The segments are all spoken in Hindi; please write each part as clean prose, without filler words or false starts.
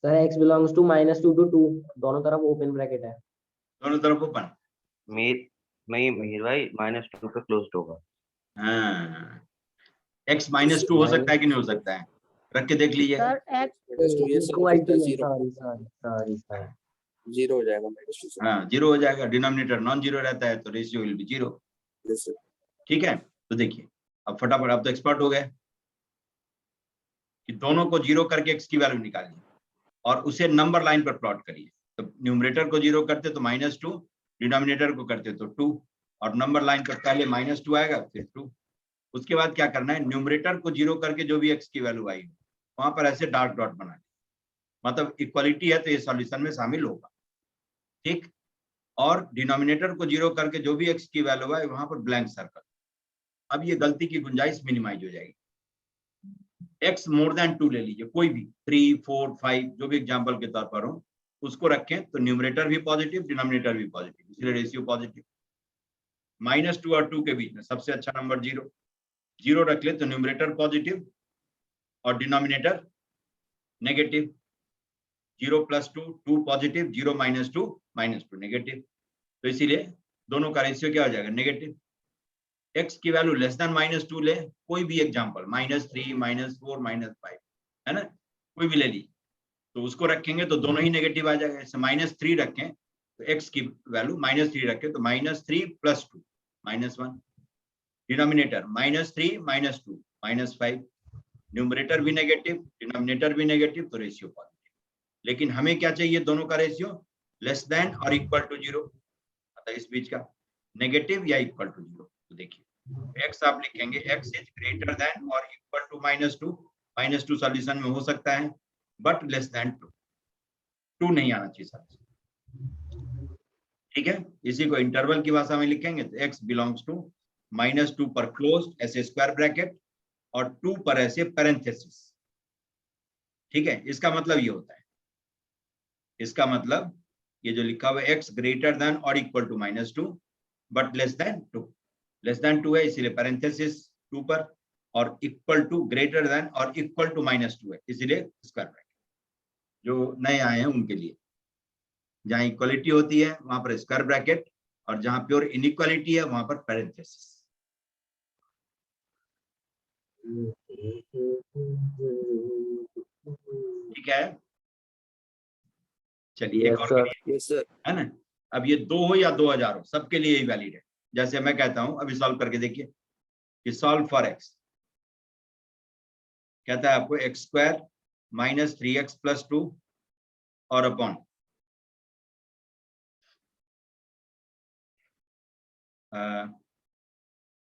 Sir x belongs to -2 to 2, दोनों तरफ ओपन ब्रैकेट है। दोनों तरफ ओपन। मीर भाई -2 पे क्लोज्ड होगा। हाँ, x -2 हो सकता है कि नहीं हो सकता है, रख के देख लीजिए। Sir x equal to, sorry sir, 0 हो जाएगा। हाँ 0 हो जाएगा, डिनोमिनेटर नॉन जीरो रहता है तो रेशियो विल बी 0। ठीक है, तो देखिए अब फटाफट, आप तो एक्सपर्ट हो गए कि दोनों को 0 करके x की वैल्यू निकालिए और उसे नंबर लाइन पर प्लॉट करिए। तो न्यूमरेटर को 0 करते तो -2, डिनोमिनेटर को करते तो 2, और नंबर लाइन पर पहले -2 आएगा फिर 2। उसके बाद क्या करना है, न्यूमरेटर को 0 करके जो भी x की वैल्यू आई वहां पर ऐसे डार्क डॉट बना, मतलब इक्वालिटी है तो ये सॉल्यूशन में शामिल होगा। ठीक, और डिनोमिनेटर को 0 करके जो भी x की वैल्यू है वहां पर ब्लैंक सर्कल। अब ये गलती की गुंजाइश मिनिमाइज हो जाएगी। x मोर देन 2 ले लीजिए, कोई भी 3, 4, 5 जो भी एग्जांपल के तौर पर हो, उसको रखें तो न्यूमरेटर भी पॉजिटिव, डिनोमिनेटर भी पॉजिटिव, इसलिए रेशियो पॉजिटिव। -2 और 2 के बीच में सबसे अच्छा नंबर 0, 0 रख ले तो न्यूमरेटर पॉजिटिव और डिनोमिनेटर नेगेटिव। 0 + 2 2 पॉजिटिव, 0 - 2 -2 नेगेटिव, तो इसीलिए दोनों का रेशियो क्या हो जाएगा, नेगेटिव। x की वैल्यू लेस देन -2 ले, कोई भी एग्जांपल, -3, -4, -5, है ना, कोई भी ले ली, तो उसको रखेंगे तो दोनों ही नेगेटिव आ जाएगा। जैसे -3 रखें तो x की वैल्यू -3 रखें तो -3 + 2 -1, डिनोमिनेटर -3 -2 -5, न्यूमरेटर भी नेगेटिव, डिनोमिनेटर भी नेगेटिव, तो रेशियो पॉजिटिव। लेकिन हमें क्या चाहिए, दोनों का रेशियो लेस देन और इक्वल टू 0, मतलब इस बीच का, नेगेटिव या इक्वल टू 0। तो देखिए x आप लिखेंगे x इज ग्रेटर देन और इक्वल टू -2, -2 सॉल्यूशन में हो सकता है बट लेस देन 2 नहीं आना चाहिए सॉल्यूशन। ठीक है, इसी को इंटरवल की भाषा में लिखेंगे तो x बिलोंग्स टू -2 पर क्लोज्ड ऐसे स्क्वायर ब्रैकेट और 2 पर ऐसे पैरेंथेसिस। ठीक है, इसका मतलब ये होता है, इसका मतलब ये जो लिखा हुआ है x ग्रेटर देन और equal to -2 but less than 2, less than 2 है इसीलिए पैरेंथेसिस 2 पर, और इक्वल टू ग्रेटर देन और इक्वल टू -2 है इसीलिए स्क्वायर ब्रैकेट। जो नए आए हैं उनके लिए, जहां इक्वालिटी होती है वहां पर स्क्वायर ब्रैकेट और जहां प्योर इनइक्वालिटी है वहां पर पैरेंथेसिस। ठीक है, चलिए एक और है ना। अब ये 2 हो या 2000 हो, सबके लिए यही वैलिड है। जैसे मैं कहता हूं, अभी सॉल्व करके देखिए कि सॉल्व फॉर x, कहता है आपको x² - 3x + 2 और अपॉन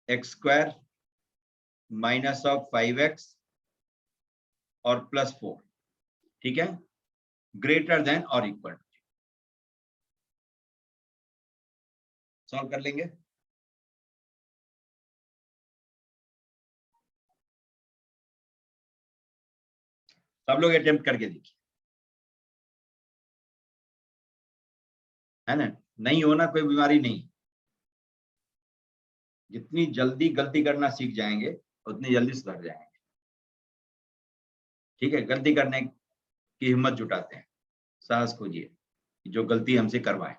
x² - 5x और +4, ठीक है, ग्रेटर देन और इक्वल टू। सॉल्व कर लेंगे। सब लोग अटेम्प्ट करके देखिए, है ना, नहीं होना कोई बीमारी नहीं। जितनी जल्दी गलती करना सीख जाएंगे उतनी जल्दी सुधर जाएंगे। ठीक है, गलती करने की हिम्मत जुटाते हैं, साहस खोजिए जो गलती हमसे करवाए।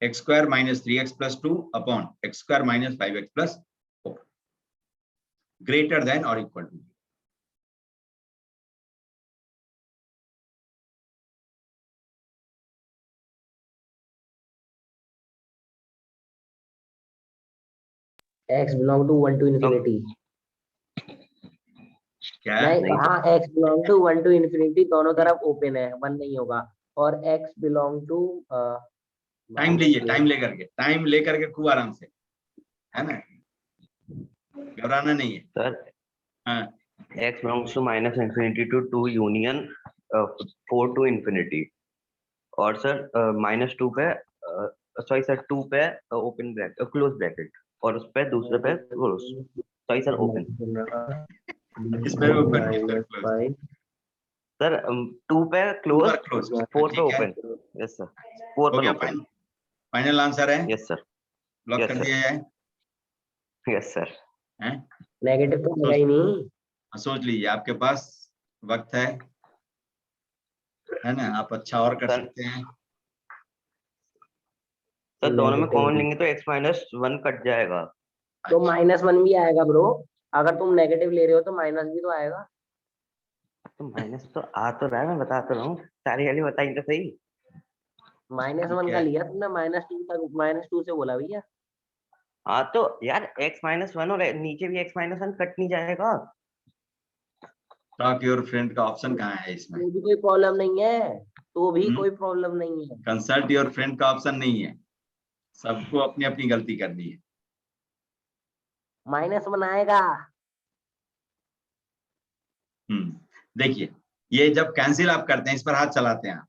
x² - 3x + 2 upon x² - 5x + 4 greater than और equal to. x belong to 1 to infinity। क्या नहीं कहा, x belong to 1 to infinity, दोनों तरफ ओपन है, 1 नहीं होगा। और x belong to टाइम लीजिए, टाइम लेकर के खूब आराम से, है ना, घबराना नहीं है सर। हाँ, x belongs to -infinity to 2 union 4 to infinity, और सर -2 पे सॉरी सर 2 पे ओपन ब्रैकेट क्लोज ब्रैकेट और उस पे दूसरे पे क्लोज, सॉरी सर ओपन। इसमें ओपन सर 2 पे क्लोज, 4 पे ठीक है। ओपन। यस सर, 4 हो पे गया, ओपन। फाइनल आंसर है, यस सर, लॉक yes, कर sir. दिया जाए। Yes sir. हैं? नेगेटिव तो होगा ही नहीं। सोच लीजिए, आपके पास वक्त है ना, आप अच्छा और कर सर- सकते हैं। सर दोनों में Negative कॉमन लेंगे तो x-1 कट जाएगा। तो -1 भी आएगा ब्रो। अगर तुम नेगेटिव ले रहे हो तो माइनस भी तो आएगा। तो माइनस तो आ तो रहा है, मैं बता तो रहा हूँ, सारी वाली बताई तो सही। -1 का लिया तुमने, -2 तक, -2 से बोला भैया। हाँ तो यार x-1 और नीचे भी x-1 कट नहीं जाएगा। टॉक योर फ्रेंड का ऑप्शन कहाँ है इसमें? तो भी कोई प्रॉब्लम नहीं है, तो भी कोई प्रॉब्लम नहीं है। कंसल्ट योर फ्रेंड का ऑप्शन नहीं है, सबको अपनी अपनी गलती करनी है। -1 आएगा। देखिए, ये जब कैंसिल आप करते हैं, इस पर हाथ चलाते हैं आप,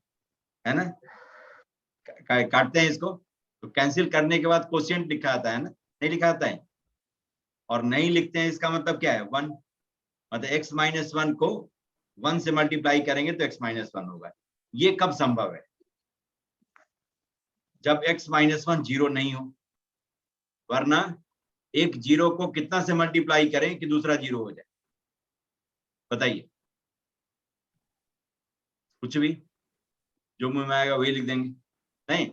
है ना, काटते हैं इसको, तो कैंसिल करने के बाद क्वोशिएंट लिखा आता है ना, नहीं लिखा आता है, और नहीं लिखते हैं, इसका मतलब क्या है? 1, मतलब x-1 को 1 से मल्टीप्लाई करेंगे तो x-1 होगा। ये कब संभव है? जब x-1 जीरो नहीं हो, वरना एक जीरो को कितना से मल्टीप्लाई करें कि दूसरा जीरो हो जाए? बताइए। कुछ भी जो मुंह में आएगा वही लिख देंगे, नहीं?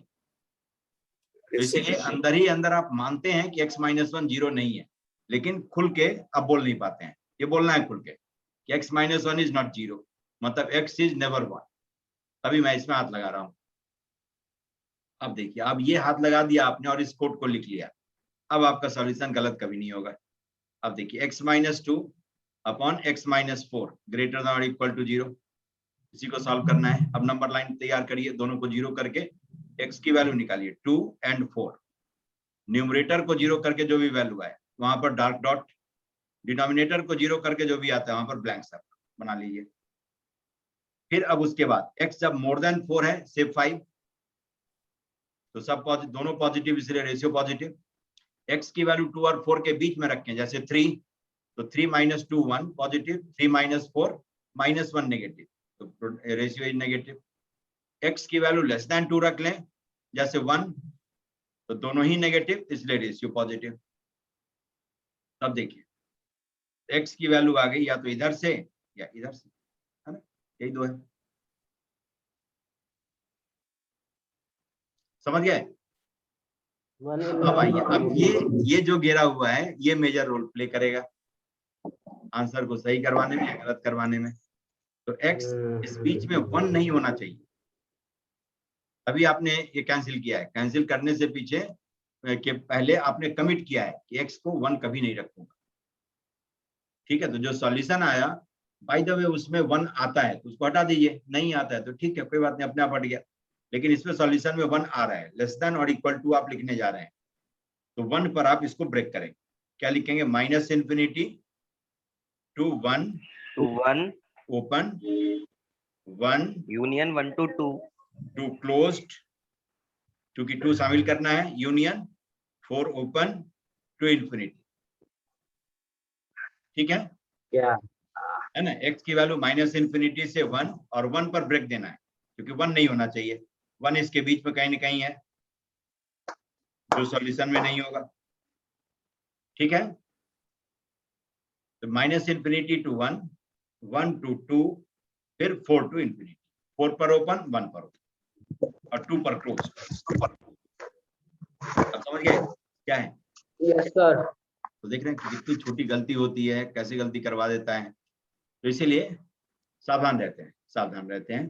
तो इसीलिए अंदर ही अंदर आप मानते हैं कि x-1 जीरो नहीं है, लेकिन खुल के अब बोल नहीं पाते हैं। ये बोलना है खुल के कि x-1 इज नॉट जीरो, मतलब x इज नेवर 1। तभी मैं इसमें हाथ लगा रहा हूं। अब देखिए, अब ये हाथ लगा दिया आपने और इस कोड को लिख लिया, अब आपका सॉल्यूशन गलत कभी नहीं होगा। अब देखिए, x-2 upon x-4 greater than और इक्वल टू 0, इसी को सॉल्व करना है। अब नंबर लाइन तैयार करिए, दोनों को 0 करके x की वैल्यू निकालिए, 2 और 4। न्यूमरेटर को 0 करके जो भी वैल्यू आए वहां पर डार्क डॉट, डिनोमिनेटर को 0 करके जो भी आता है वहां पर ब्लैंक सर्कल बना लीजिए। फिर अब उसके बाद x जब मोर देन 4 है, से 5, तो सब दोनों पॉजिटिव, इसलिए रेशियो पॉजिटिव। x की वैल्यू 2 और 4 के बीच में रखें, जैसे 3, तो 3 - 2 1 पॉजिटिव, 3 - 4 -1 नेगेटिव, तो रेशियो इज नेगेटिव। x की वैल्यू लेस देन 2 रख लें, जैसे 1, तो दोनों ही नेगेटिव, इसलिए रेशियो पॉजिटिव। तब देखिए, x की वैल्यू आ गई या तो इधर से या इधर से, है ना, यही दो है। समझ गए? अब आइए, अब ये जो घेरा हुआ है ये मेजर रोल प्ले करेगा आंसर को सही करवाने में या गलत करवाने में। तो x इस बीच में 1 नहीं होना चाहिए। अभी आपने ये कैंसिल किया है, कैंसिल करने से पीछे के पहले आपने कमिट किया है कि x को 1 कभी नहीं रखूंगा। ठीक है, तो जो सॉल्यूशन आया, बाय द वे उसमें 1 आता है तो उसको हटा दीजिए, नहीं आता है तो ठीक है, कोई बात नहीं, अपने आप हट गया। लेकिन इसमें सॉल्यूशन में 1 आ रहा है, लेस देन और इक्वल टू आप लिखने जा रहे हैं, तो 1 पर आप इसको ब्रेक करेंगे। क्या लिखेंगे? -∞ to 1 open, 1 union 1 to 2 two closed, क्योंकि 2 शामिल करना है, यूनियन 4 ओपन टू इन्फिनिटी। ठीक है, क्या है ना? x की वैल्यू -∞ से 1 और 1 पर ब्रेक देना है, क्योंकि 1 नहीं होना चाहिए, 1 इसके बीच में कहीं ना कहीं है जो सॉल्यूशन में नहीं होगा। ठीक है, तो -∞ to 1, 1 to 2, फिर 4 to इन्फिनिटी, 4 पर ओपन, 1 पर ओपन और 2 पर क्लोज। अब समझ गए क्या है? Yes sir. तो देख रहे हैं कि कितनी छोटी गलती होती है, कैसे गलती करवा देता है। तो इसीलिए सावधान रहते हैं, सावधान रहते हैं।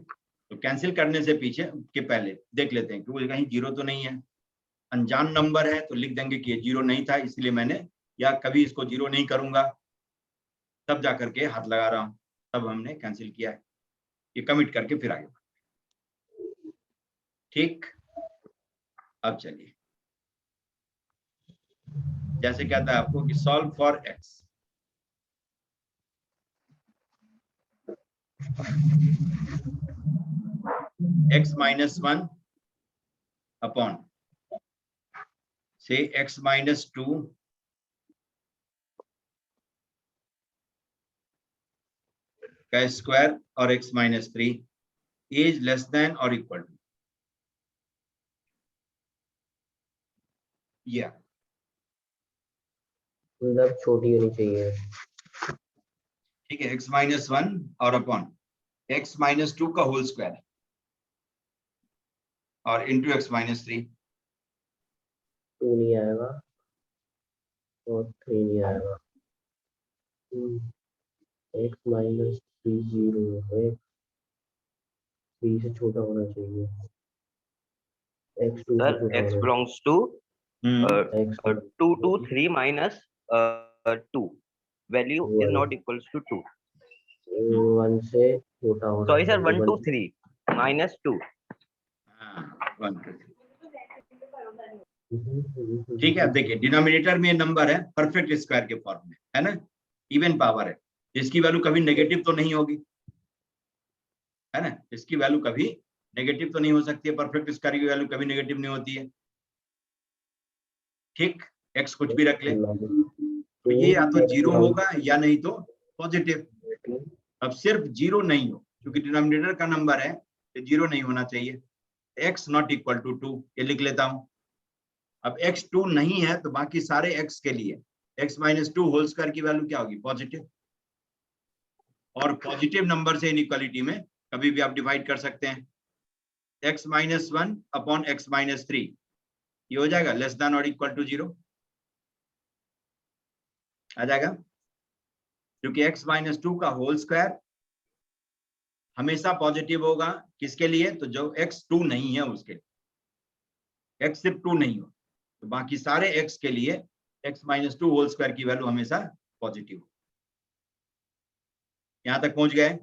तो कैंसिल करने से पीछे के पहले देख लेते हैं कि वो कहीं जीरो तो नहीं है। अनजान नंबर है तो लिख देंगे कि ये जीरो नहीं था, इसलिए मैंने, या कभी इसको जीरो नहीं करूंगा, तब जा करके हाथ लगा रहा हूं, तब हमने कैंसिल किया है। ये कमिट करके फिर आगे। ठीक, अब चलिए, जैसे कहता है आपको कि solve for x, x-1 upon से x-2 का स्क्वायर और x-3 इज लेस देन और इक्वल टू, या मतलब छोटी होनी चाहिए। ठीक है, x माइनस 1 और अपॉन x माइनस 2 का होल स्क्वायर और इंटू x माइनस 3। 2 नहीं आएगा और 3 नहीं आएगा। x माइनस 3 0 है, 3 से छोटा होना चाहिए, x 2 से सर छोटा x होना belongs to चाहिए, x 2 to 3 minus 2 value is not equals to 2. 1 से छोटा होना Sorry sir, चाहिए, 1 to 3 minus 2. हाँ, 1 2 3। ठीक है, अब देखिए डिनोमिनेटर में नंबर है परफेक्ट स्क्वायर के फॉर्म में, है ना, इवन पावर है, इसकी वैल्यू कभी नेगेटिव तो नहीं होगी, है ना, इसकी वैल्यू कभी नेगेटिव तो नहीं हो सकती है, परफेक्ट स्क्वायर की वैल्यू कभी नेगेटिव नहीं होती है। ठीक, x कुछ भी रख ले, तो ये या तो जीरो होगा या नहीं तो पॉजिटिव। अब सिर्फ जीरो नहीं हो, क्योंकि डिनोमिनेटर का नंबर है तो जीरो नहीं होना चाहिए। x नॉट इक्वल टू 2 ये लिख लेता हूं। अब x 2 नहीं है तो बाकी सारे x के लिए x माइनस 2 होल स्क्वायर की वैल्यू क्या होगी, पॉजिटिव। और पॉजिटिव नंबर से इनइक्वालिटी में कभी भी आप डिवाइड कर सकते हैं। x minus 1 upon x minus 3 ये हो जाएगा लेस देन और इक्वल टू 0 आ जाएगा, क्योंकि x माइनस 2 का होल स्क्वायर हमेशा पॉजिटिव होगा। किसके लिए, तो जो x 2 नहीं है उसके लिए। x सिर्फ 2 नहीं हो तो बाकी सारे x के लिए x माइनस 2 होल स्क्वायर की वैल्यू हमेशा पॉजिटिव हो। यहां तक पहुंच गए।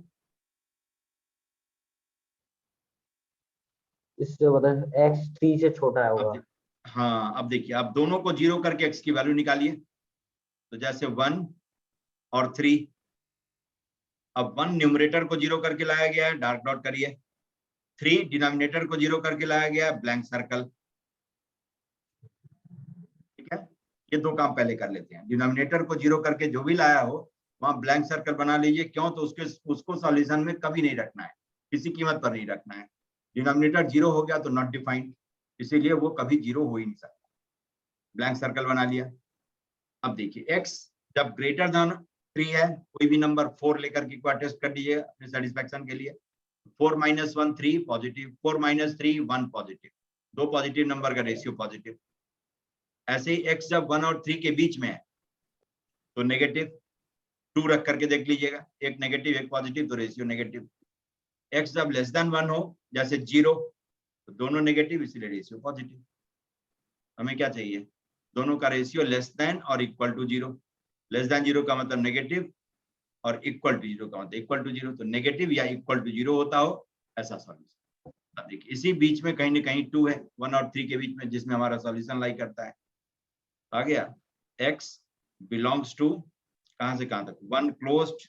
इससे मतलब x 3 से छोटा होगा। हाँ, अब देखिए, आप दोनों को जीरो करके x की वैल्यू निकालिए, तो जैसे 1 और 3। अब 1 न्यूमरेटर को जीरो करके लाया गया है, डार्क डॉट करिए। 3 डिनोमिनेटर को जीरो करके लाया गया है, ब्लैंक सर्कल। ठीक है, ये दो काम पहले कर लेते हैं। डिनोमिनेटर को जीरो करके जो भी लाया हो वहां ब्लैंक सर्कल बना लीजिए। क्यों, तो उसको सॉल्यूशन में कभी नहीं रखना है, किसी कीमत पर नहीं रखना है। डिनोमिनेटर जीरो हो गया तो नॉट डिफाइंड, इसीलिए वो कभी जीरो हो ही नहीं सकता। ब्लैंक सर्कल बना लिया। अब देखिए x जब ग्रेटर देन 3 है, कोई भी नंबर 4 लेकर के टेस्ट कर लीजिए अपने सेटिस्फेक्शन के लिए। 4 माइनस 1 3 पॉजिटिव, 4 माइनस 3 1 पॉजिटिव, दो पॉजिटिव नंबर का रेशियो पॉजिटिव। ऐसे ही x जब 1 और 3 के बीच में है तो नेगेटिव। 2 रख करके देख लीजिएगा, एक नेगेटिव एक पॉजिटिव, तो रेशियो नेगेटिव। x जब लेस देन 1 हो, जैसे 0, तो दोनों नेगेटिव, इसलिए रेशियो पॉजिटिव। हमें क्या चाहिए, दोनों का रेशियो लेस देन और इक्वल टू 0। लेस देन 0 का मतलब नेगेटिव और इक्वल टू 0 का मतलब इक्वल टू 0, तो नेगेटिव या इक्वल टू 0 होता हो ऐसा सॉल्यूशन। अब देखिए इसी बीच में कहीं ना कहीं 2 है, 1 और 3 के बीच में, जिसमें हमारा सॉल्यूशन लाई करता है। आ गया, x बिलोंग्स टू कहां से कहां तक, 1 क्लोज्ड,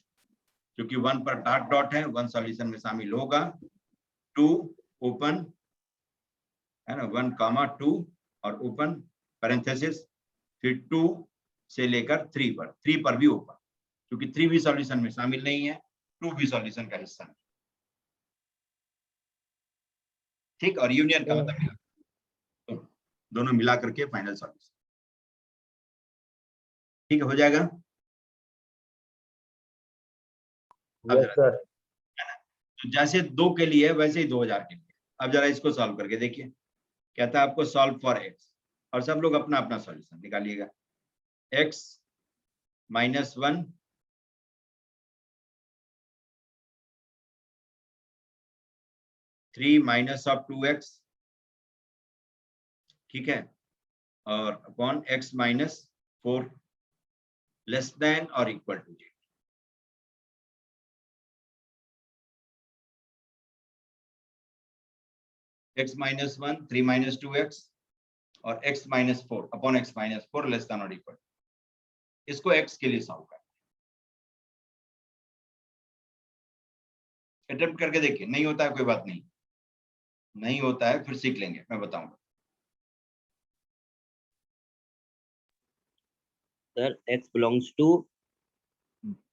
क्योंकि 1 पर डार्क डॉट है, 1 सॉल्यूशन में शामिल होगा। 2 ओपन, है ना, 1 कामा 2 और ओपन पैरेंथेसिस, फिर 2 से लेकर 3 पर, 3 पर भी ओपन, क्योंकि 3 भी सॉल्यूशन में शामिल नहीं है, 2 भी सॉल्यूशन का हिस्सा नहीं। ठीक, और यूनियन का मतलब मिला, तो दोनों मिला करके फाइनल सॉल्यूशन। ठीक है, हो जाएगा। अब यस जरा, सर। तो जैसे 2 के लिए वैसे ही 2000 के लिए। अब जरा इसको सॉल्व करके देखिए। कहता है आपको सॉल्व फॉर x, और सब लोग अपना अपना सॉल्यूशन निकालिएगा। x minus 1 3 minus of 2x, ठीक है, और upon x minus 4 less than और equal to 0। x minus 1 3 minus 2x और x minus 4 upon x minus 4 less than और इक्वल। इसको x के लिए सॉल्व कर अटेम्प्ट करके देखिए, नहीं होता है कोई बात नहीं, नहीं होता है फिर सीख लेंगे, मैं बताऊंगा। Sir, x belongs to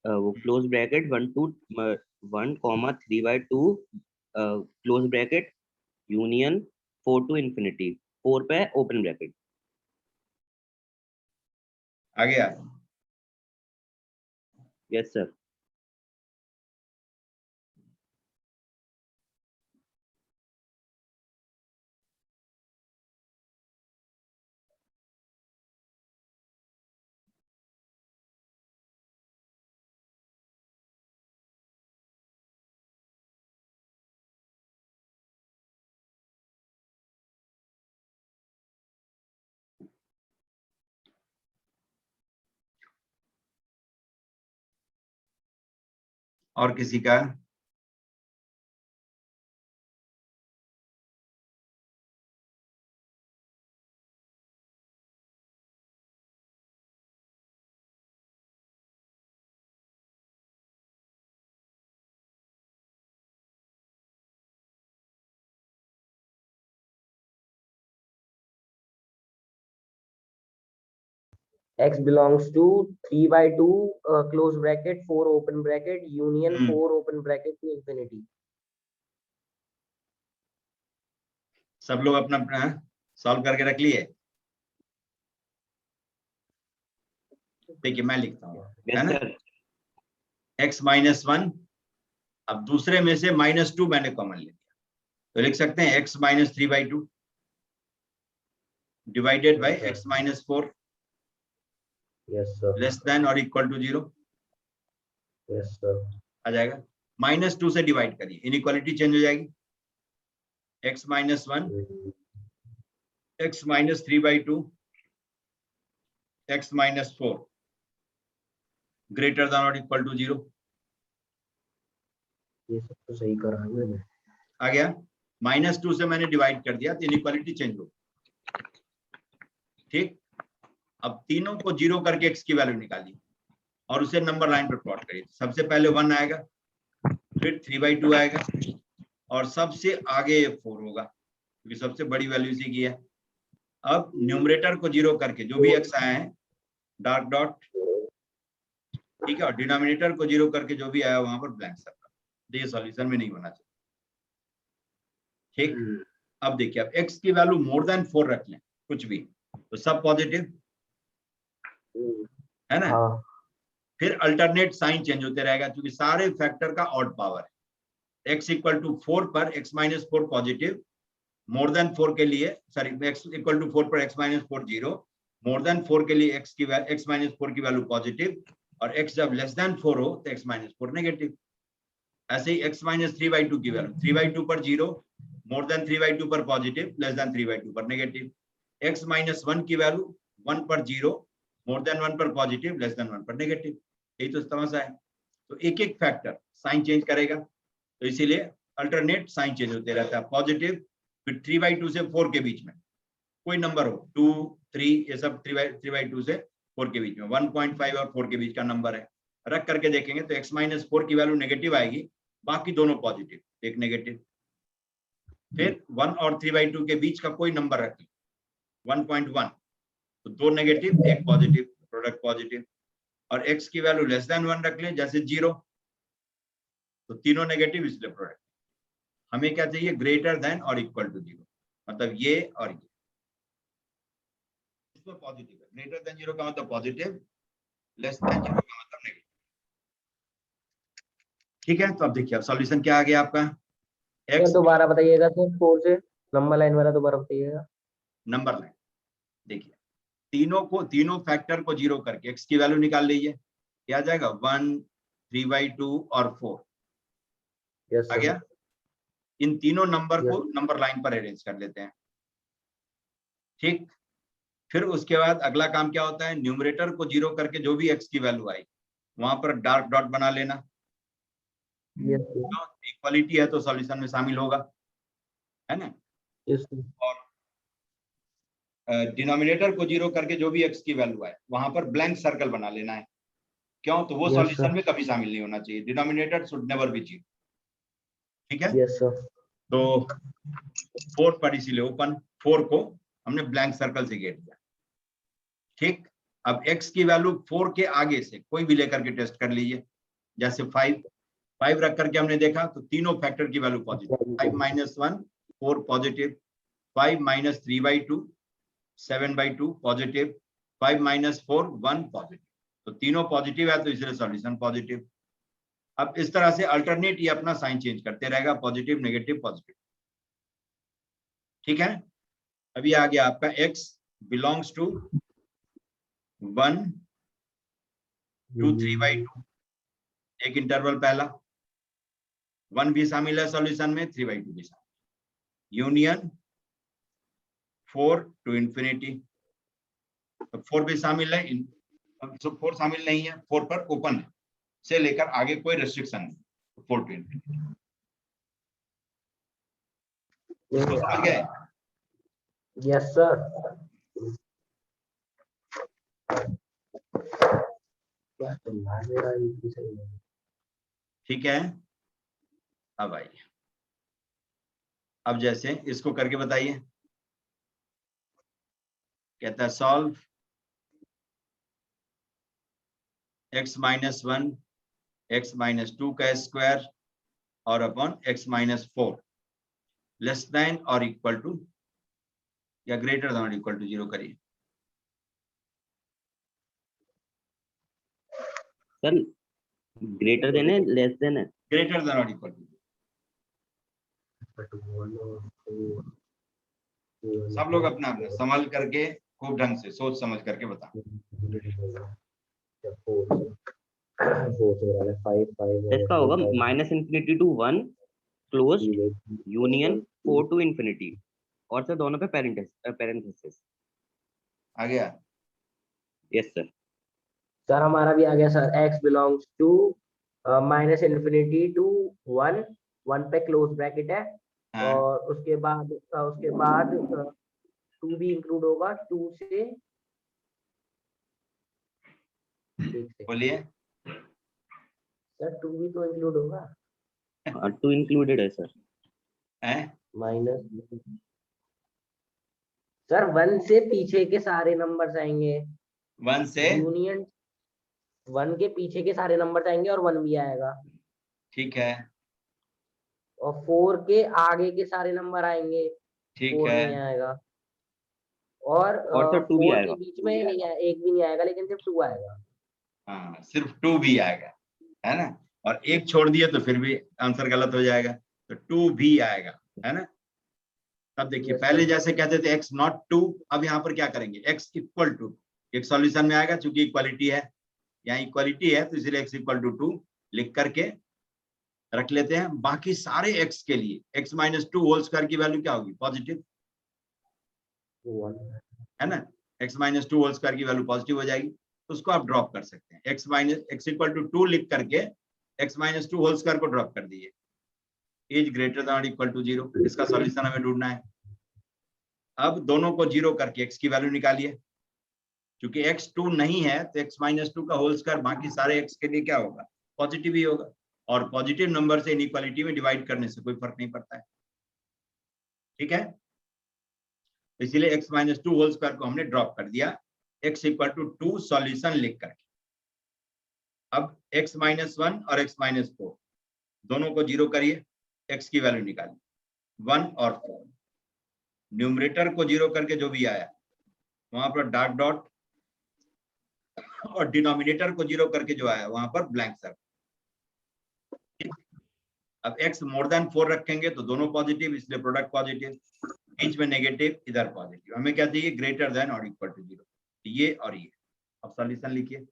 वो close bracket 1 to 1 comma 3 by 2 close bracket union 4 to infinity 4 पे open bracket। आ गया, Yes, sir. और किसी का? x belongs to 3/2 close bracket 4 open bracket union 4 open bracket to infinity. सब लोग अपना सॉल्व करके रख लिए? देखिए मैं लिखता हूँ, है Yes, ना? sir. x -1, अब दूसरे में से -2 मैंने कॉमन ले लिया, तो लिख सकते हैं x - 3/2 divided by x - 4 Yes sir. Less than और इक्वल टू 0 Yes sir. आ जाएगा। -2 से डिवाइड करिए, इनइक्वालिटी चेंज हो जाएगी। x - 1 x - 3/2 x - 4 greater than और इक्वल टू 0 ये सब तो सही करा है मैंने। आ गया। -2 से मैंने डिवाइड कर दिया तो इनइक्वालिटी चेंज हो, ठीक। अब तीनों को 0 करके x की वैल्यू निकालिए और उसे नंबर लाइन पर प्लॉट करिए। सबसे पहले 1 आएगा, फिर 3/2 आएगा और सबसे आगे 4 होगा क्योंकि सबसे बड़ी वैल्यू इसी की है। अब न्यूमरेटर को 0 करके जो भी x आए हैं डार्क डॉट, ठीक है, और डिनोमिनेटर को 0 करके जो भी आया वहां पर ब्लैंक सर्कल। ये सॉल्यूशन में नहीं होना चाहिए, ठीक। अब देखिए, अब x की वैल्यू मोर देन 4 रख लें कुछ भी तो सब पॉजिटिव है ना। हाँ। फिर अल्टरनेट साइन चेंज होते रहेगा क्योंकि सारे फैक्टर का ऑड पावर है। x = 4 पर x - 4 पॉजिटिव, मोर देन 4 के लिए सॉरी x = 4 पर x - 4 0, मोर देन 4 के लिए x - 4 की वैल्यू पॉजिटिव और x जब लेस देन 4 हो तो x - 4 नेगेटिव। ऐसे ही x - 3/2 की वैल्यू 3/2 पर 0, मोर देन 3/2 पर पॉजिटिव, लेस देन 3/2 पर नेगेटिव। x - 1 की वैल्यू 1 पर 0, मोर देन 1 पर पॉजिटिव, लेस देन 1 पर नेगेटिव। यही तो तमाशा है। तो एक एक फैक्टर साइन चेंज करेगा, तो इसीलिए अल्टरनेट साइन चेंज होते रहता है। पॉजिटिव फिर 3/2 से 4 के बीच में कोई नंबर हो, 2 3 ये सब 3/2 से 4 के बीच में, 1.5 और 4 के बीच का नंबर है, रख करके देखेंगे तो x - 4 की वैल्यू नेगेटिव आएगी, बाकी दोनों पॉजिटिव, एक नेगेटिव। फिर 1 और 3/2 के बीच का कोई नंबर रख ली 1.1, तो 2 नेगेटिव एक पॉजिटिव, प्रोडक्ट पॉजिटिव। और x की वैल्यू लेस देन 1 रख ले जैसे 0, तो तीनों नेगेटिव, इसलिए प्रोडक्ट। हमें क्या चाहिए? ग्रेटर देन और इक्वल टू 0, मतलब ये और ये। इसमें पॉजिटिव है, ग्रेटर देन 0 का मतलब पॉजिटिव, लेस देन 0 का मतलब नेगेटिव। ठीक है, तो अब देखिए अब सॉल्यूशन क्या आ गया आपका। सर दोबारा बताइएगा सर, 4 से नंबर लाइन वाला दोबारा बताइएगा। नंबर लाइन देखिए, तीनों फैक्टर को 0 करके x की वैल्यू निकाल लीजिए, क्या आ जाएगा? 1 3/2 और 4 यस आ सर। गया। इन तीनों नंबर को नंबर लाइन पर अरेंज कर लेते हैं, ठीक। फिर उसके बाद अगला काम क्या होता है? न्यूमरेटर को 0 करके जो भी x की वैल्यू आई वहां पर डार्क डॉट बना लेना। इक्वालिटी है तो सॉल्यूशन में शामिल होगा, है ना। यस। और डिनोमिनेटर को 0 करके जो भी x की वैल्यू आए वहां पर ब्लैंक सर्कल बना लेना है। क्यों? तो वो सॉल्यूशन में कभी शामिल नहीं होना चाहिए। डिनोमिनेटर शुड नेवर बी 0, ठीक है। Yes sir. तो 4 पर इसीलिए ओपन, 4 को हमने ब्लैंक सर्कल से घेर दिया, ठीक। अब x की वैल्यू 4 के आगे से कोई भी लेकर के टेस्ट कर लीजिए, जैसे 5 रख करके हमने देखा तो तीनों फैक्टर की value positive, 5 - 1 4 positive, 5 - 3/2 7/2 positive, 5 - 4 1 positive. तो तीनों पॉजिटिव है तो इसलिए सॉल्यूशन पॉजिटिव। अब इस तरह से अल्टरनेट ये अपना साइन चेंज करते रहेगा, पॉजिटिव नेगेटिव पॉजिटिव। ठीक है, अभी आ गया आपका x बिलोंग्स टू 1 2 3/2, एक इंटरवल पहला 1 भी शामिल है सॉल्यूशन में, 3/2 भी शामिल, यूनियन 4 टू इंफिनिटी, तो 4 भी शामिल है, 4 शामिल नहीं है, 4 पर ओपन है से लेकर आगे कोई रेस्ट्रिक्शन नहीं, 4 टू इंफिनिटी। इसको समझ गए? Yes sir. क्या चल रहा है मेरा, ये भी सही है। ठीक है, अब आइए, अब जैसे इसको करके बताइए। कहता है solve x minus 1 x minus 2 का स्क्वायर और upon x minus 4 less than और इक्वल टू या ग्रेटर देन और इक्वल टू 0 करिए। सर ग्रेटर देन है लेस देन है? ग्रेटर देन और इक्वल टू। सब लोग अपना अपना संभल करके खूब ढंग से सोच समझ करके बता। इसका होगा minus infinity to 1 close union 4 to infinity, और सर दोनों पे पेरेंथेसिस। आ गया? Yes sir. सर हमारा भी आ गया sir, x belongs to minus infinity to 1, 1 पे क्लोज ब्रैकेट है। हाँ। और उसके बाद 2 भी इंक्लूड होगा, 2 से बोलिए। सर 2 भी तो इंक्लूड होगा। 2 इंक्लूडेड है सर। हैं? माइनस सर 1 से पीछे के सारे नंबर्स आएंगे, 1 से यूनियन 1 के पीछे के सारे नंबर्स आएंगे और 1 भी आएगा, ठीक है, और 4 के आगे के सारे नंबर आएंगे, ठीक 4 है, नहीं आएगा, और सर 2 भी 4 आएगा। के बीच में नहीं आएगा, एक भी नहीं आएगा, लेकिन सिर्फ 2 आएगा। हाँ सिर्फ 2 भी आएगा, है ना, और एक छोड़ दिए तो फिर भी आंसर गलत हो जाएगा, तो 2 भी आएगा, है ना। अब देखिए Yes, पहले sir. जैसे कहते थे x नॉट 2, अब यहाँ पर क्या करेंगे, x इक्वल टू, एक सॉल्यूशन में आएगा क्योंकि इक्वालिटी है, यहाँ इक्वालिटी है तो इसलिए x इक्वल टू 2 लिख करके रख लेते हैं। बाकी सारे x के लिए x माइनस 2 होल स्क्वायर की वैल्यू क्या होगी, पॉजिटिव, है ना, x माइनस 2 होल स्क्वायर की वैल्यू पॉजिटिव हो जाएगी, तो उसको आप ड्रॉप कर सकते हैं। x इक्वल टू 2 लिख करके x माइनस 2 होल स्क्वायर को ड्रॉप कर दीजिए, is greater than equal to 0, इसका सॉल्यूशन हमें ढूंढना है। अब दोनों को 0 करके x की वैल्यू निकालिए, क्योंकि x 2 नहीं है तो x माइनस 2 का होल स्क्वायर बाकी सारे x के लिए क्या होगा, पॉजिटिव ही होगा, और पॉजिटिव नंबर से इनइक्वालिटी में डिवाइड करने से कोई फर्क नहीं पड़ता है, ठीक है। इसीलिए x माइनस 2 होल स्क्वायर को हमने ड्रॉप कर दिया, x इक्वल टू 2 सॉल्यूशन लिख करके। अब x माइनस 1 और x माइनस 4 दोनों को 0 करिए, x की वैल्यू निकालिए, 1 और 4, न्यूमरेटर को 0 करके जो भी आया वहां पर डॉट डॉट, और डिनोमिनेटर को 0 करके जो आया वहां पर ब्लैंक सर्कल। अब x मोर देन 4 रखेंगे तो दोनों पॉजिटिव, इसलिए प्रोडक्ट पॉजिटिव, बीच में नेगेटिव, इधर पॉजिटिव, हमें क्या चाहिए, ग्रेटर देन और इक्वल टू 0, ये और ये। अब सॉल्यूशन लिखिए,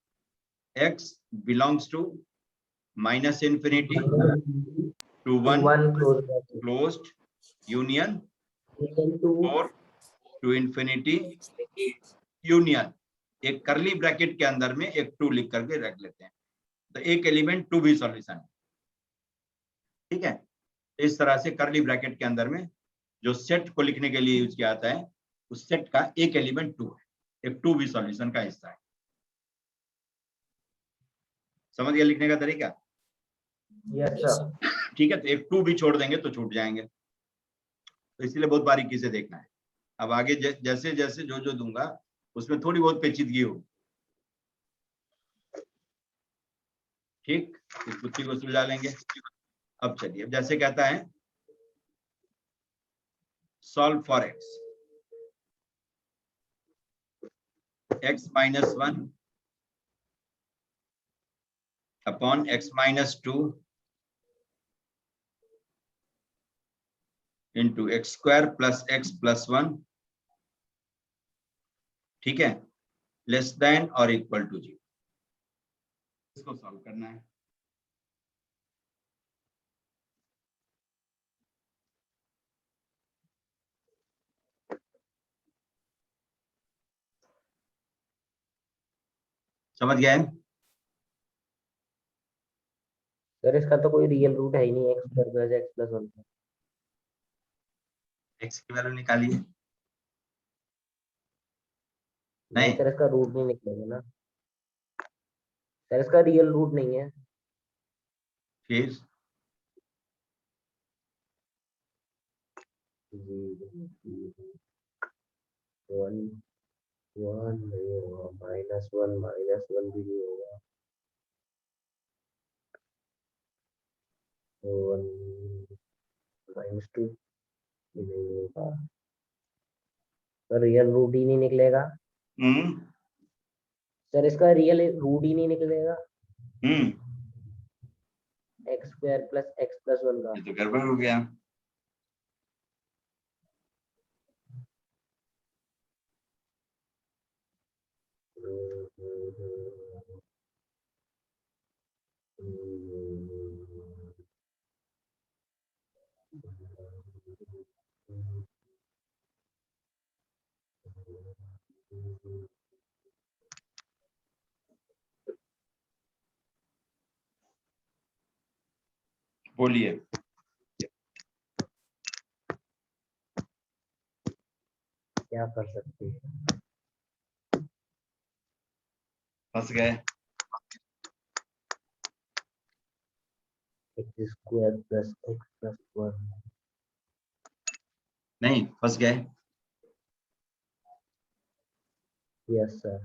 x belongs to minus infinity to 1 closed union 4 to infinity union, एक करली ब्रैकेट के अंदर में एक 2 लिख करके रख लेते हैं, तो एक एलिमेंट 2 भी सॉल्यूशन है, ठीक है। इस तरह से करली ब्रैकेट के अंदर में जो सेट को लिखने के लिए यूज किया जाता है, उस सेट का एक एलिमेंट 2 है, एक 2 भी सॉल्यूशन का हिस्सा है। समझ गया लिखने का तरीका? Yes sir. ठीक है, तो एक 2 भी छोड़ देंगे तो छूट जाएंगे, तो इसलिए बहुत बारीकी से देखना है। अब आगे जैसे जैसे जो जो दूंगा उसमें थोड़ी बहुत पेचीदगी हो, ठीक, इस कुत्ती को सुलझा लेंगे। अब चलिए, अब जैसे कहता है solve for x minus 1 upon x minus 2 into x square plus x plus 1, ठीक है, लेस देन और इक्वल टू 0। इसको सॉल्व करना है। समझ गए? सर इसका तो कोई रियल रूट है ही नहीं, x square plus x plus 1। x की वैल्यू निकालिए। नहीं नहीं, सर इसका रूट नहीं निकलेगा ना सर, इसका रियल रूट नहीं है। फिर 1 1 नहीं होगा, -1 भी नहीं होगा, 1 -2 भी नहीं होगा सर, रियल रूट ही नहीं निकलेगा सर, इसका रियल रूट ही नहीं निकलेगा x square plus x plus 1 का। ये तो गड़बड़ हो गया। बोलिए। क्या कर सकते हैं? फंस गए। X square plus x plus 1। नहीं, फंस गए। Yes sir.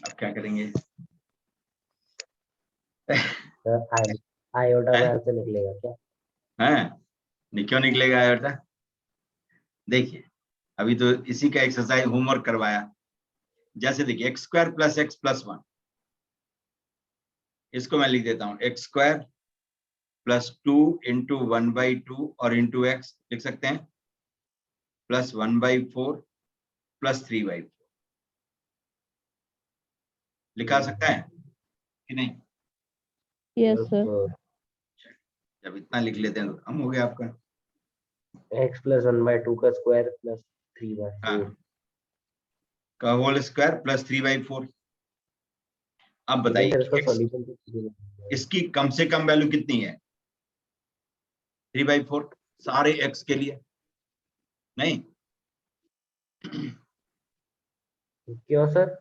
अब क्या करेंगे? सर आयोटा हैं? में से निकलेगा क्या? क्यों निकलेगा आयोटा? देखिए, अभी तो इसी का एक्सरसाइज होमवर्क करवाया। जैसे देखिए, x square plus x plus 1, इसको मैं लिख देता हूं, एक्स स्क्वायर प्लस 2 इंटू 1/2 और इंटू एक्स लिख सकते हैं, प्लस 1/4 प्लस 3/4 लिखा सकता है कि नहीं? Yes sir. जब इतना लिख लेते हैं तो कम हो गया आपका। एक्स प्लस 1/2 का स्क्वायर प्लस 3/4 हाँ, का होल स्क्वायर प्लस 3/4। अब लेकिन बताइए सर इसका कि सॉल्यूशन तो इसकी कम से कम वैल्यू कितनी है? 3/4 सारे एक्स के लिए। नहीं क्यों सर?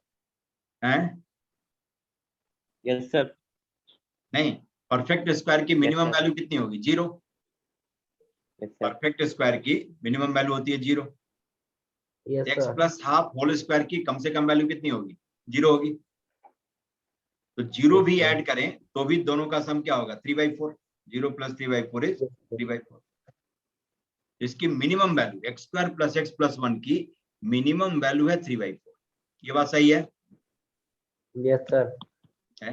है? Yes sir. नहीं, परफेक्ट स्क्वायर की मिनिमम sir. वैल्यू कितनी होगी? 0। Yes sir. परफेक्ट स्क्वायर की मिनिमम वैल्यू होती है 0। Yes x sir. Plus half whole square की कम से कम वैल्यू कितनी होगी? 0 होगी। तो 0 भी ऐड करें तो भी दोनों का सम क्या होगा? 3/4। 0 प्लस 3/4 इज 3/4। इसकी minimum value x square plus x plus 1 की मिनिमम वैल्यू है 3/4। ये बात सही है? Yes sir. है?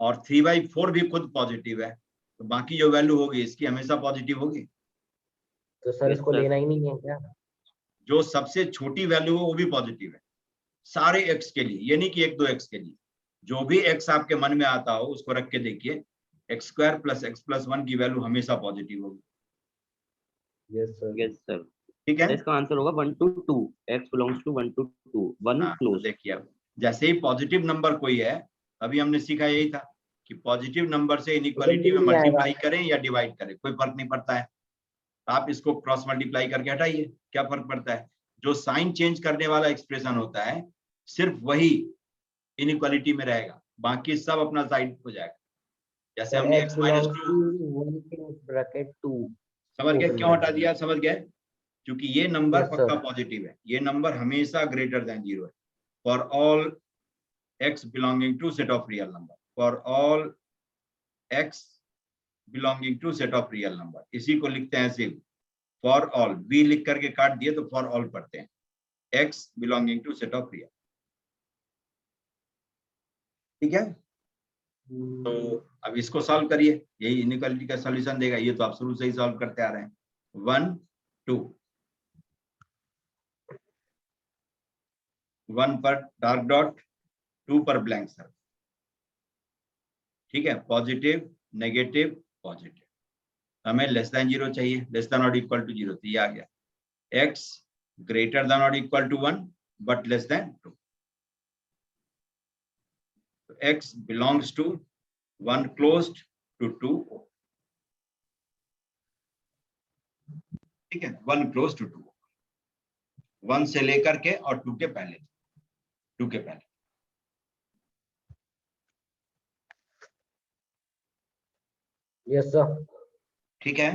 और 3/4 भी खुद पॉजिटिव है, तो बाकी जो वैल्यू होगी इसकी हमेशा पॉजिटिव होगी। तो सर Yes, इसको sir. लेना ही नहीं है क्या? जो सबसे छोटी वैल्यू है वो भी पॉजिटिव है सारे एक्स के लिए, ये नहीं कि 1-2 एक्स के लिए। जो भी एक्स आपके मन में आता हो उसको रख के देखिए, x square plus x plus 1 की वैल्यू हमेशा पॉजिटिव होगी। Yes sir. Yes sir. ठीक है? इसका आंसर होगा 1 to 2, x belongs to 1 to 2, 1 हाँ, तो close. देखिए, अब जैसे ही पॉजिटिव नंबर कोई है, अभी हमने सीखा यही था कि पॉजिटिव नंबर से इनइक्वालिटी में नहीं आएगा। मल्टीप्लाई करें या डिवाइड करें, कोई फर्क नहीं पड़ता है। आप इसको क्रॉस मल्टीप्लाई करके हटाइए, क्या फर्क पड़ता है? जो साइन चेंज करने वाला एक्सप्रेशन होता है सिर्फ वही इनइक्वालिटी में रहेगा, बाकी सब अपना साइड हो जाएगा। जैसे सर हमने x x belongs - 2 to 1 in bracket 2 समझ गए open क्यों हटा bracket। दिया? समझ गए? क्योंकि ये नंबर यस पक्का सर। पॉजिटिव है, ये नंबर हमेशा ग्रेटर देन 0 है for all x belonging to set of real number, for all x belonging to set of real number. इसी को लिखते हैं सिर्फ फॉर ऑल, बी लिख करके काट दिए तो फॉर ऑल पढ़ते हैं, x belonging to set of real. ठीक है? तो अब इसको सॉल्व करिए, यही इनइक्वालिटी का सॉल्यूशन देगा। ये तो आप शुरू से ही सॉल्व करते आ रहे हैं। 1 2 1 पर डार्क डॉट, 2 पर ब्लैंक सर्कल, ठीक है। पॉजिटिव नेगेटिव पॉजिटिव, हमें लेस देन 0 चाहिए, लेस देन और इक्वल टू 0, तो ये आ गया। x ग्रेटर देन और equal to 1 but less than 2, तो x belongs to 1 closed to 2, ठीक है। 1 क्लोज टू 2, 1 से लेकर के और 2 के पहले, 2 के पहले। Yes sir. ठीक है,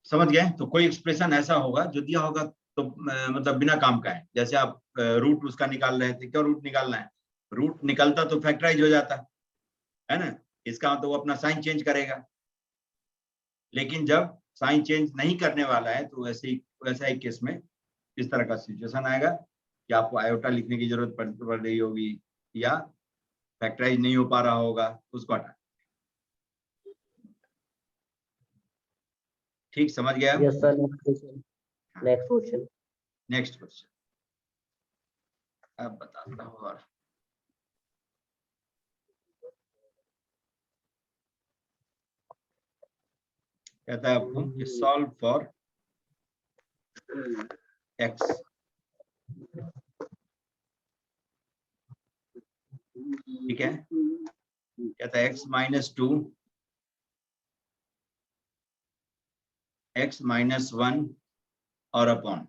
समझ गए। तो कोई एक्सप्रेशन ऐसा होगा जो दिया होगा तो मतलब बिना काम का है, जैसे आप रूट उसका निकाल रहे थे, क्यों रूट निकालना है, रूट निकलता तो फैक्टराइज हो जाता है ना, इसका तो वो अपना साइन चेंज करेगा। लेकिन जब साइन चेंज नहीं करने वाला है तो वैसा ही केस में इस तरह का सिचुएशन आएगा कि आपको आयोटा लिखने की जरूरत पड़ रही होगी या फैक्टराइज नहीं हो पा रहा होगा, उसको हटा। ठीक, समझ गया। Yes sir. Next question. Next question अब बताता हूँ। और कहता है आपको सॉल्व फॉर x, ठीक है। कहता है x माइनस 2, x माइनस 1 और अपॉन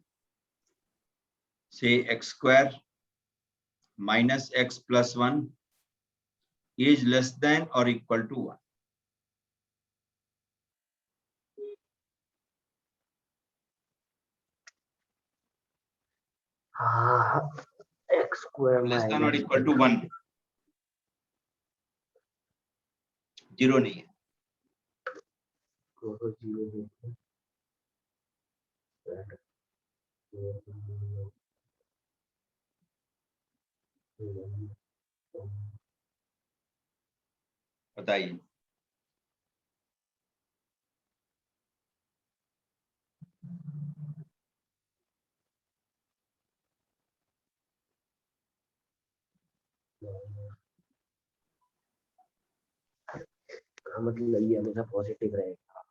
से x square minus x plus 1 is less than और इक्वल टू 1। हाँ, x स्क्वायर लेस देन और माइनस इक्वल टू 1, 0 नहीं है। 0 बताइए। मतलब ये हमेशा पॉजिटिव रहेगा।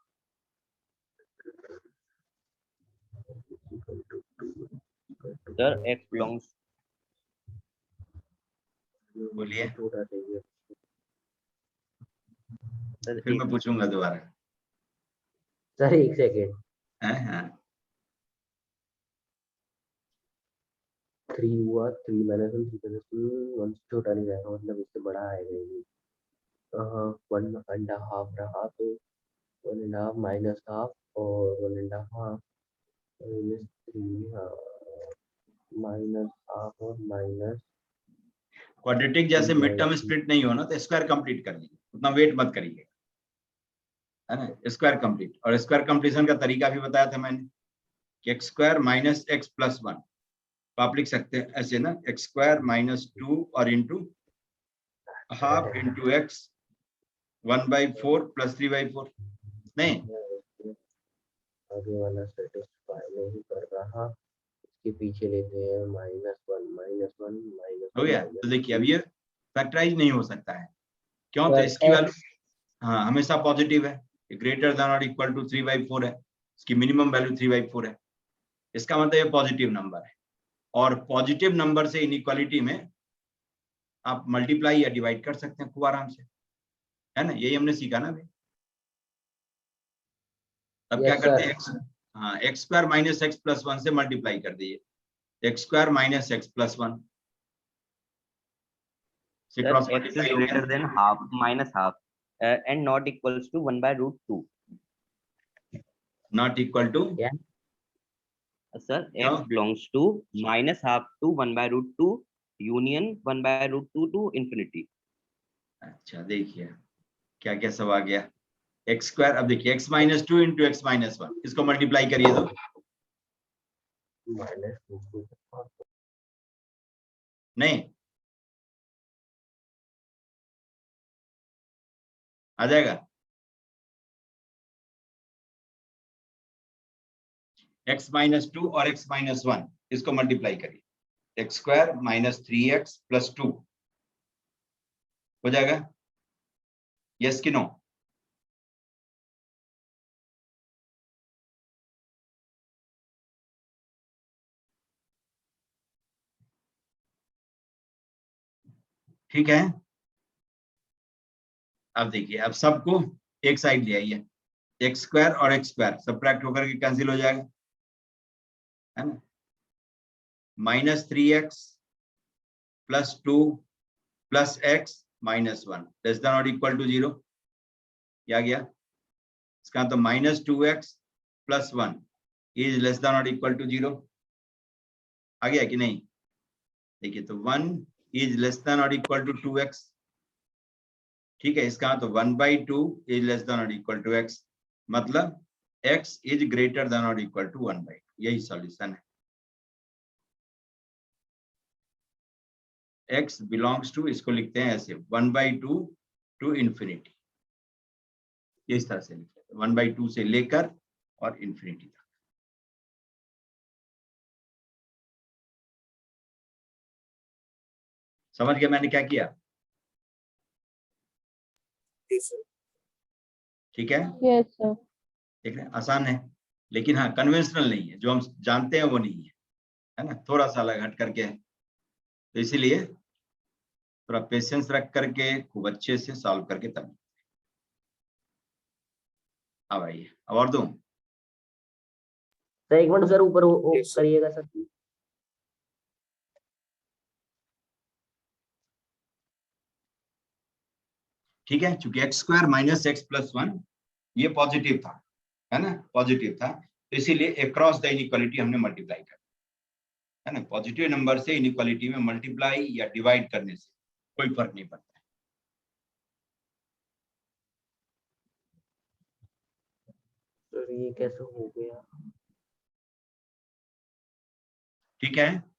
सर x belongs बोलिए, छोटा चाहिए। सर फिर मैं पूछूंगा दोबारा। सर एक सेकेंड। हाँ 3 हुआ, 3 माइनस 1, 3 माइनस 1 छोटा नहीं रहेगा, मतलब इससे बड़ा आएगा ये। 1.5 रहा तो 1.5 माइनस हाफ और 1.5 माइनस 3, हाँ माइनस हाफ और माइनस। क्वाड्रेटिक जैसे मिड टर्म स्प्लिट नहीं हो ना तो स्क्वायर कंप्लीट कर लीजिए, उतना वेट मत करिए, है ना। स्क्वायर कंप्लीट, और स्क्वायर कंप्लीशन का तरीका भी बताया था मैंने कि x square minus x plus 1, तो आप लिख सकते हैं ऐसे ना, एक्स स्क्वायर माइनस 2 और into half into x 1/4 plus 3/4। नहीं, आगे वाला सेटिस्फाई नहीं कर रहा, इसके पीछे लेते हैं -1 -1 हो गया। तो देखिए अब ये फैक्टराइज नहीं हो सकता है, क्यों, तो सर इसकी वैल्यू x हाँ हमेशा पॉजिटिव है, ग्रेटर देन और इक्वल टू 3/4 है, इसकी मिनिमम वैल्यू 3/4 है, इसका मतलब ये पॉजिटिव नंबर है। और पॉजिटिव नंबर से इनइक्वालिटी में आप मल्टीप्लाई या डिवाइड कर सकते हैं खूब आराम से, है ना, यही हमने सीखा ना अभी। अब क्या यस करते सर। हैं, एक्स, हाँ x square minus x plus 1 से मल्टीप्लाई कर दीजिए, x square minus x plus 1 से sir cross x is multiply हो greater गया, than half minus half and not equals to 1/√2. Not equal to, क्या? Sir क्या, x belongs to minus half to 1/√2 union 1/√2 to infinity. अच्छा देखिए क्या क्या सब आ गया। एक्स स्क्वायर, अब देखिए x minus 2 into x minus 1, इसको मल्टीप्लाई करिए तो -2 नहीं, आ जाएगा। x माइनस 2 और x माइनस 1 इसको मल्टीप्लाई करिए, x square minus 3x plus 2 हो जाएगा, यस कि नो? ठीक है। अब देखिए, अब सबको एक साइड ले आइए, एक्स स्क्वायर और एक्स स्क्वायर सबट्रैक्ट होकर के कैंसिल हो जाएगा, है ना। Minus 3x plus 2 plus x minus 1 less than और इक्वल टू 0, क्या गया इसका? तो minus 2x plus 1 is less than और इक्वल टू 0 आ गया कि नहीं? देखिए, तो 1 इज लेस देन और इक्वल टू 2x, ठीक है। इसका तो 1/2 इज लेस देन और इक्वल टू x, मतलब x इज ग्रेटर देन और इक्वल टू 1/2, यही सॉल्यूशन है। x बिलोंग्स टू, इसको लिखते हैं ऐसे 1/2 टू इंफिनिटी, इस तरह से लिखते हैं 1/2 से लेकर और इंफिनिटी तक। समझ गया मैंने क्या किया? ठीक है, Yes, sir. ठीक है, आसान है, लेकिन हाँ कन्वेंशनल नहीं है, जो हम जानते हैं वो नहीं है ना, थोड़ा सा अलग हट करके है, तो इसीलिए थोड़ा पेशेंस रख करके खूब अच्छे से सॉल्व करके तब। अब आइए, अब और दूं? सर एक मिनट सर, ऊपर करिएगा सर। ठीक है, चूंकि x square minus x plus 1 ये पॉजिटिव था, है ना, पॉजिटिव था, तो इसीलिए अक्रॉस द इनइक्वालिटी हमने मल्टीप्लाई कर, है ना। पॉजिटिव नंबर से इनइक्वालिटी में मल्टीप्लाई या डिवाइड करने से कोई फर्क नहीं पड़ता है। सर ये कैसे हो गया? ठीक है,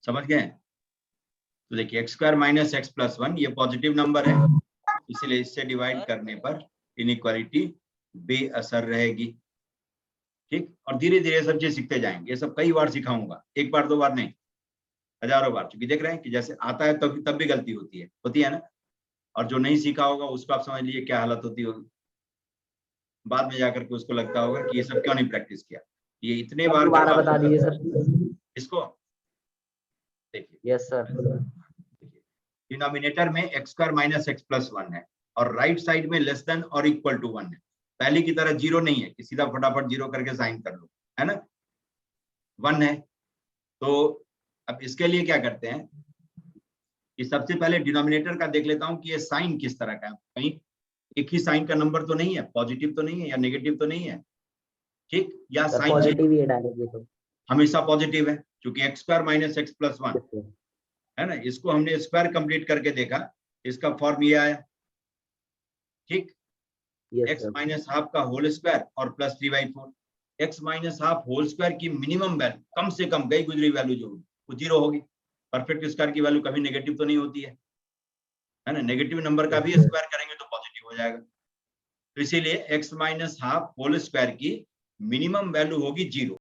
समझ गए? तो देखिए, x square minus x plus 1 ये पॉजिटिव नंबर है, इसलिए इससे डिवाइड करने पर इनइक्वालिटी बेअसर रहेगी। ठीक, और धीरे धीरे सब चीज सीखते जाएंगे, ये सब कई बार सिखाऊंगा, एक बार दो बार नहीं, हजारों बार, क्योंकि देख रहे हैं कि जैसे आता है तब भी गलती होती है ना, और जो नहीं सीखा होगा उसको आप समझ लीजिए क्या हालत होती होगी, बाद में जाकर के उसको लगता होगा कि ये सब क्यों नहीं प्रैक्टिस किया, ये इतने बार दोबारा बता दीजिए सर। इसको देखिए, यस सर। डिनोमिनेटर में x square minus x plus 1 है और राइट साइड में लेस देन और इक्वल टू 1 है, पहले की तरह 0 नहीं है कि सीधा फटाफट 0 करके साइन कर लो, है ना, 1 है। तो अब इसके लिए क्या करते हैं कि सबसे पहले डिनोमिनेटर का देख लेता हूं कि ये साइन किस तरह का है, कहीं एक ही साइन का नंबर तो नहीं है, पॉजिटिव तो नहीं है या नेगेटिव तो नहीं है, ठीक, या साइन पॉजिटिव ही डालेंगे तो हमेशा पॉजिटिव है, क्योंकि x square minus x plus 1 है ना, इसको हमने स्क्वायर कंप्लीट करके देखा, इसका फॉर्म ये आया, ठीक, एक्स माइनस हाफ का होल स्क्वायर और plus 3/4, x minus half whole square की मिनिमम वैल्यू, कम से कम गई गुजरी वैल्यू जो होगी वो 0 होगी, परफेक्ट स्क्वायर की वैल्यू कभी नेगेटिव तो नहीं होती है ना, नेगेटिव नंबर का भी स्क्वायर करेंगे तो पॉजिटिव हो जाएगा, तो इसीलिए x minus half whole square की मिनिमम वैल्यू होगी 0।